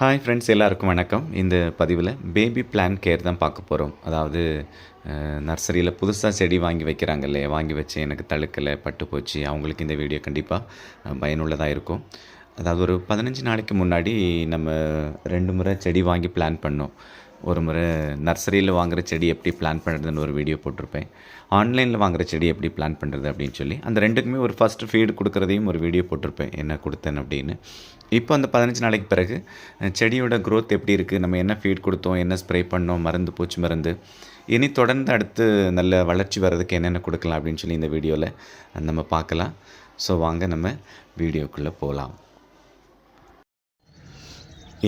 Hi friends, எல்லாருக்கும் வணக்கம். இந்த பதிவில் பேபி பிளான் கேர் தான் பார்க்க போகிறோம். அதாவது நர்சரியில் புதுசாக செடி வாங்கி வைக்கிறாங்க இல்லையா, வாங்கி வச்சு எனக்கு தழுக்கலை, பட்டு போச்சு, அவங்களுக்கு இந்த வீடியோ கண்டிப்பாக பயனுள்ளதாக இருக்கும். அதாவது ஒரு 15 நாளைக்கு முன்னாடி நம்ம 2 முறை செடி வாங்கி பிளான் பண்ணோம். ஒரு முறை நர்சரியில் வாங்குகிற செடி எப்படி பிளான் பண்ணுறதுன்னு ஒரு வீடியோ போட்டிருப்பேன். ஆன்லைனில் வாங்குகிற செடி எப்படி பிளான் பண்ணுறது அப்படின்னு சொல்லி அந்த ரெண்டுக்குமே ஒரு ஃபஸ்ட்டு ஃபீடு கொடுக்குறதையும் ஒரு வீடியோ போட்டிருப்பேன், என்ன கொடுத்தேன் அப்படின்னு. இப்போ அந்த 15 நாளைக்கு பிறகு செடியோட க்ரோத் எப்படி இருக்குது, நம்ம என்ன ஃபீட் கொடுத்தோம், என்ன ஸ்ப்ரே பண்ணோம், மருந்து, பூச்சி மருந்து, இனி தொடர்ந்து அடுத்து நல்ல வளர்ச்சி வர்றதுக்கு என்னென்ன கொடுக்கலாம் அப்படின்னு சொல்லி இந்த வீடியோவில் நம்ம பார்க்கலாம். ஸோ வாங்க நம்ம வீடியோக்குள்ளே போகலாம்.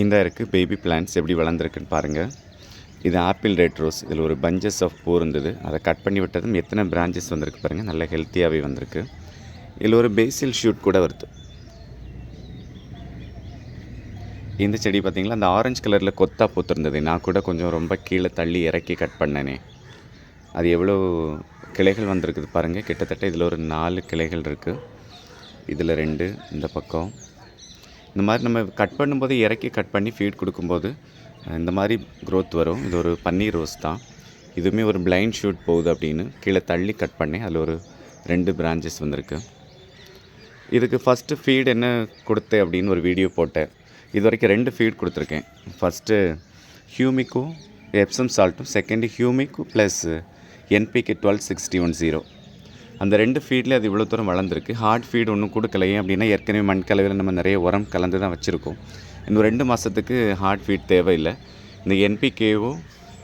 இந்த இருக்குது பேபி பிளான்ட்ஸ் எப்படி வளர்ந்துருக்குன்னு பாருங்கள். இது ஆப்பிள் ரெட் ரோஸ். இதில் ஒரு பஞ்சஸ் ஆஃப் பூ இருந்தது, அதை கட் பண்ணி விட்டதும் எத்தனை பிரான்ச்சஸ் வந்திருக்கு பாருங்கள், நல்ல ஹெல்த்தியாகவே வந்திருக்கு. இதில் ஒரு பேசில் ஷூட் கூட வருது. இந்த செடி பார்த்திங்களா, அந்த ஆரஞ்சு கலரில் கொத்தா பூத்திருந்தது, நான் கூட கொஞ்சம் ரொம்ப கீழே தள்ளி இறக்கி கட் பண்ணனே. அது எவ்வளோ கிளைகள் வந்திருக்குது பாருங்கள். கிட்டத்தட்ட இதில் ஒரு 4 கிளைகள் இருக்குது. இதில் 2, இந்த பக்கம். இந்த மாதிரி நம்ம கட் பண்ணும்போது இறக்கி கட் பண்ணி ஃபீட் கொடுக்கும்போது இந்த மாதிரி க்ரோத் வரும். இது ஒரு பன்னீர் ரோஸ் தான். இதுவுமே ஒரு பிளைண்ட் ஷூட் போகுது அப்படின்னு கீழே தள்ளி கட் பண்ணேன். அதில் ஒரு 2 பிரான்ச்சஸ் வந்திருக்கு. இதுக்கு ஃபஸ்ட்டு ஃபீட் என்ன கொடுத்தேன் அப்படின்னு ஒரு வீடியோ போட்டேன். இது வரைக்கும் 2 ஃபீட் கொடுத்துருக்கேன். ஃபஸ்ட்டு ஹியூமிக்கும் எப்சம் சால்ட்டும், செகண்டு ஹியூமிக்கும் ப்ளஸ் என்பிகே 126010. அந்த 2 ஃபீட்லேயே அது இவ்வளோ தூரம் வளர்ந்துருக்கு. ஹார்ட் ஃபீட் ஒன்றும் கொடுக்கலையே அப்படின்னா, ஏற்கனவே மண் கலவையில் நம்ம நிறைய உரம் கலந்து தான் வச்சுருக்கோம். இன்னும் 2 மாதத்துக்கு ஹார்ட் ஃபீட் தேவையில்லை. இந்த என்பிகேவோ,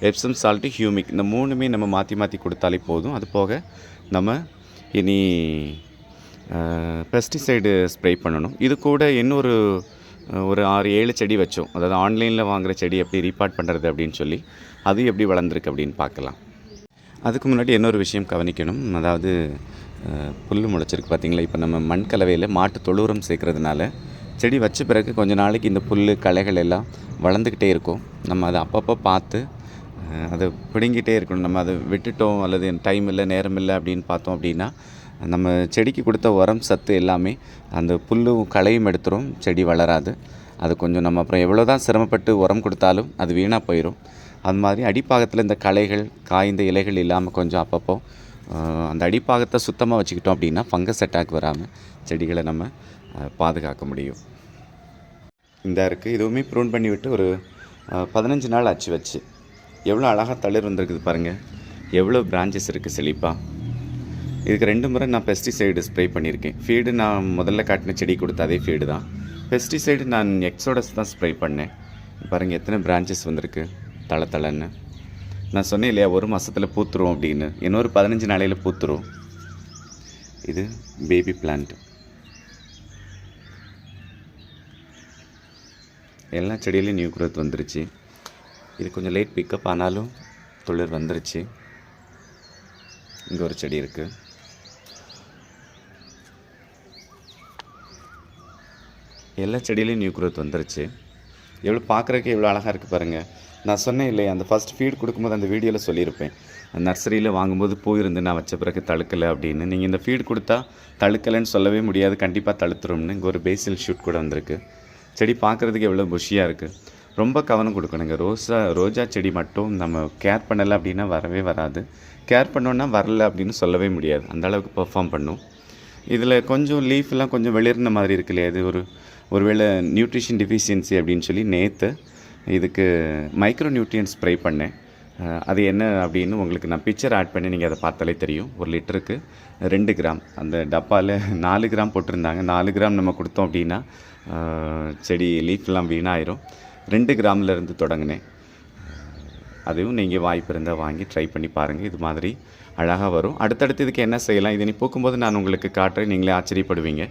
எப்சம் சால்ட்டு, ஹியூமிக், இந்த 3மே நம்ம மாற்றி மாற்றி கொடுத்தாலே போதும். அது போக நம்ம இனி பெஸ்டிசைடு ஸ்ப்ரே பண்ணணும். இது கூட இன்னொரு 6-7 செடி வச்சோம். அதாவது ஆன்லைனில் வாங்குகிற செடி எப்படி ரீபார்ட் பண்ணுறது அப்படின்னு சொல்லி, அது எப்படி வளர்ந்துருக்கு அப்படின்னு பார்க்கலாம். அதுக்கு முன்னாடி இன்னொரு விஷயம் கவனிக்கணும். அதாவது புல் முளைச்சிருக்கு பார்த்திங்களா. இப்போ நம்ம மண் கலவையில் மாட்டு தொழு உரம் சேர்க்குறதுனால செடி வச்ச பிறகு கொஞ்சம் நாளைக்கு இந்த புல் களைகள் எல்லாம் வளர்ந்துக்கிட்டே இருக்கும். நம்ம அதை அப்பப்போ பார்த்து அதை பிடுங்கிட்டே இருக்கணும். நம்ம அதை விட்டுட்டோம் அல்லது டைம் இல்லை, நேரம் இல்லை அப்படின்னு பார்த்தோம் அப்படின்னா, நம்ம செடிக்கு கொடுத்த உரம் சத்து எல்லாமே அந்த புல்லும் களையும் எடுத்துரும், செடி வளராது. அது கொஞ்சம் நம்ம அப்புறம் எவ்வளோ தான் சிரமப்பட்டு உரம் கொடுத்தாலும் அது வீணாக போயிடும். அது மாதிரி அடிப்பாகத்தில் இந்த களைகள், காய்ந்த இலைகள் இல்லாமல் கொஞ்சம் அப்பப்போ அந்த அடிப்பாகத்தை சுத்தமாக வச்சுக்கிட்டோம் அப்படின்னா ஃபங்கஸ் அட்டாக் வராமல் செடிகளை நம்ம பாதுகாக்க முடியும். இந்த இருக்குது. இதுவுமே ப்ரூன் பண்ணி விட்டு ஒரு 15 நாள் ஆச்சு வச்சு. எவ்வளோ அழகாக தளிர் வந்திருக்குது பாருங்கள். எவ்வளோ பிரான்ச்சஸ் இருக்குது செழிப்பாக. இதுக்கு 2 முறை நான் பெஸ்டிசைடு ஸ்ப்ரே பண்ணியிருக்கேன். ஃபீடு நான் முதல்ல காட்டின செடி கொடுத்த அதே ஃபீடு தான். பெஸ்டிசைடு நான் எக்ஸோடஸ் தான் ஸ்ப்ரே பண்ணேன். பாருங்கள் எத்தனை பிரான்ச்சஸ் வந்திருக்கு தளன்னு. நான் சொன்னேன் இல்லையா, 1 மாதத்தில் பூத்துரும் அப்படின்னு. இன்னொரு 15 நாளையில் பூத்துரும். இது பேபி பிளான்ட். எல்லா செடியிலையும் நியூ க்ரோத் வந்துருச்சு. இது கொஞ்சம் லேட் பிக்கப் ஆனாலும் துளிர் வந்துருச்சு. இங்கே ஒரு செடி இருக்குது. எல்லா செடியிலையும் நியூ க்ரோத் வந்துருச்சு. எவ்வளோ பார்க்குறதுக்கு எவ்வளோ அழகாக இருக்குது பாருங்கள். நான் சொன்னேன் இல்லையா, அந்த ஃபஸ்ட் ஃபீட் கொடுக்கும்போது அந்த வீடியோவில் சொல்லியிருப்பேன், நர்சரியில் வாங்கும்போது பூ இருந்து நான் வச்ச பிறகு தழுக்கலை அப்படின்னு. நீங்கள் இந்த ஃபீட் கொடுத்தா தழுக்கலைன்னு சொல்லவே முடியாது, கண்டிப்பாக தழுத்துரும்னு. இங்கே ஒரு பேசில் ஷூட் கூட வந்திருக்கு. செடி பார்க்குறதுக்கு எவ்வளோ புஷியாக இருக்குது. ரொம்ப கவனம் கொடுக்கணுங்க. ரோஜா செடி மட்டும் நம்ம கேர் பண்ணலை அப்படின்னா வரவே வராது. கேர் பண்ணோன்னா வரல அப்படின்னு சொல்லவே முடியாது, அந்த அளவுக்கு பெர்ஃபார்ம் பண்ணும். இதில் கொஞ்சம் லீஃப்லாம் கொஞ்சம் வெளிர்ன மாதிரி இருக்கு இல்லையா, இது ஒருவேளை நியூட்ரிஷன் டெஃபிஷியன்சி அப்படின்னு சொல்லி நேற்று இதுக்கு மைக்ரோ நியூட்ரியன்ட் ஸ்ப்ரே பண்ணேன். அது என்ன அப்படின்னு உங்களுக்கு நான் பிக்சர் ஆட் பண்ணி நீங்கள் அதை பார்த்தாலே தெரியும். 1 லிட்டருக்கு 2 கிராம். அந்த டப்பாவில் 4 கிராம் போட்டிருந்தாங்க. 4 கிராம் நம்ம கொடுத்தோம் அப்படின்னா செடி லீஃப்லாம் வீணாயிரும். 2 கிராம்லேருந்து தொடங்கினேன். அதுவும் நீங்கள் வாய்ப்பு இருந்தால் வாங்கி ட்ரை பண்ணி பாருங்கள். இது மாதிரி அழகாக வரும். அடுத்தடுத்து இதுக்கு என்ன செய்யலாம், இது நீ பூக்கும்போது நான் உங்களுக்கு காட்டுறேன், நீங்களே ஆச்சரியப்படுவீங்க.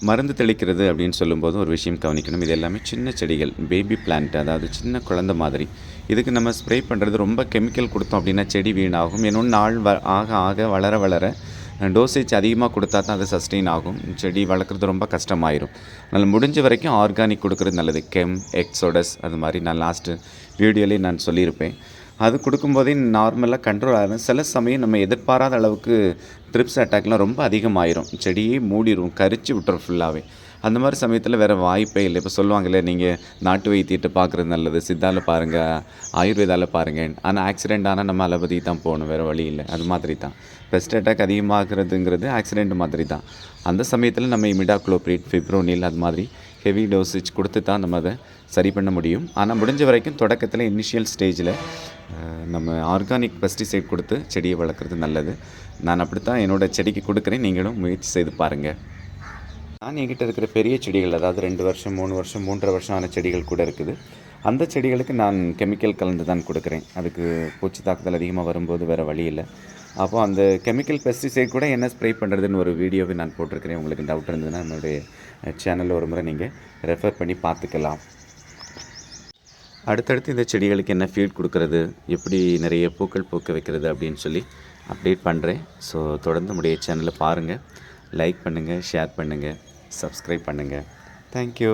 மருந்து தெளிக்கிறது அப்படின்னு சொல்லும்போது ஒரு விஷயம் கவனிக்கணும். இது எல்லாமே சின்ன செடிகள், பேபி பிளான்ட், அதாவது சின்ன குழந்தை மாதிரி. இதுக்கு நம்ம ஸ்ப்ரே பண்ணுறது ரொம்ப கெமிக்கல் கொடுத்தோம் அப்படின்னா செடி வீணாகும். இன்னொன்று நாள் ஆக வளர டோசேஜ் அதிகமாக கொடுத்தா தான் அது சஸ்டெயின் ஆகும். செடி வளர்க்குறது ரொம்ப கஷ்டமாயிரும். அதனால் முடிஞ்ச வரைக்கும் ஆர்கானிக் கொடுக்குறது நல்லது. எக்ஸோடஸ் அது மாதிரி நான் லாஸ்ட்டு வீடியோலேயே நான் சொல்லியிருப்பேன். அது கொடுக்கும்போதே நார்மலாக கண்ட்ரோல் ஆகும். சில சமயம் நம்ம எதிர்பாராத அளவுக்கு ட்ரிப்ஸ் அட்டாக்லாம் ரொம்ப அதிகமாயிரும். செடியே மூடிடும், கரிச்சு விட்டுரும் ஃபுல்லாகவே. அந்த மாதிரி சமயத்தில் வேறு வாய்ப்பே இல்லை. இப்போ சொல்லுவாங்கல்ல, நீங்கள் நாட்டு வைத்தியத்தை பார்க்குறது நல்லது, சித்தாவில் பாருங்கள், ஆயுர்வேதாவில் பாருங்கள். ஆனால் ஆக்சிடெண்ட் ஆனால் நம்ம அலோபதி தான் போகணும், வேறு வழி இல்லை. அது மாதிரி தான் பெஸ்ட் அட்டாக் அதிகமாகிறதுங்கிறது ஆக்சிடெண்ட் மாதிரி தான். அந்த சமயத்தில் நம்ம இமிடாக்ளோப்ரிட், ஃபிப்ரோனில் அது மாதிரி ஹெவி டோசேஜ் கொடுத்து தான் நம்ம அதை சரி பண்ண முடியும். ஆனால் முடிஞ்ச வரைக்கும் தொடக்கத்தில் இனிஷியல் ஸ்டேஜில் நம்ம ஆர்கானிக் பெஸ்டிசைட் கொடுத்து செடியை வளர்க்குறது நல்லது. நான் அப்படித்தான் என்னோடய செடிக்கு கொடுக்குறேன். நீங்களும் முயற்சி செய்து பாருங்கள். நான் என்கிட்ட இருக்கிற பெரிய செடிகள், அதாவது 2 வருஷம் 3 வருஷம் 3.5 வருஷம் ஆன செடிகள் கூட இருக்குது. அந்த செடிகளுக்கு நான் கெமிக்கல் கலந்து தான் கொடுக்குறேன். அதுக்கு பூச்சி தாக்குதல் அதிகமாக வரும்போது வேறு வழி இல்லை. அப்போது அந்த கெமிக்கல் பெஸ்டிசைட் கூட என்ன ஸ்ப்ரே பண்ணுறதுன்னு ஒரு வீடியோவை நான் போட்டிருக்கிறேன். உங்களுக்கு டவுட் இருந்ததுன்னா என்னுடைய சேனலில் ஒரு முறை நீங்கள் ரெஃபர் பண்ணி பார்த்துக்கலாம். அடுத்தடுத்து இந்த செடிகளுக்கு என்ன ஃபீட் கொடுக்கறது, எப்படி நிறைய பூக்கள் பூக்க வைக்கிறது அப்படின்னு சொல்லி அப்டேட் பண்ணுறேன். ஸோ தொடர்ந்து நம்முடைய சேனலை பாருங்கள், லைக் பண்ணுங்கள், ஷேர் பண்ணுங்கள், சப்ஸ்கிரைப் பண்ணுங்கள். தேங்க்யூ.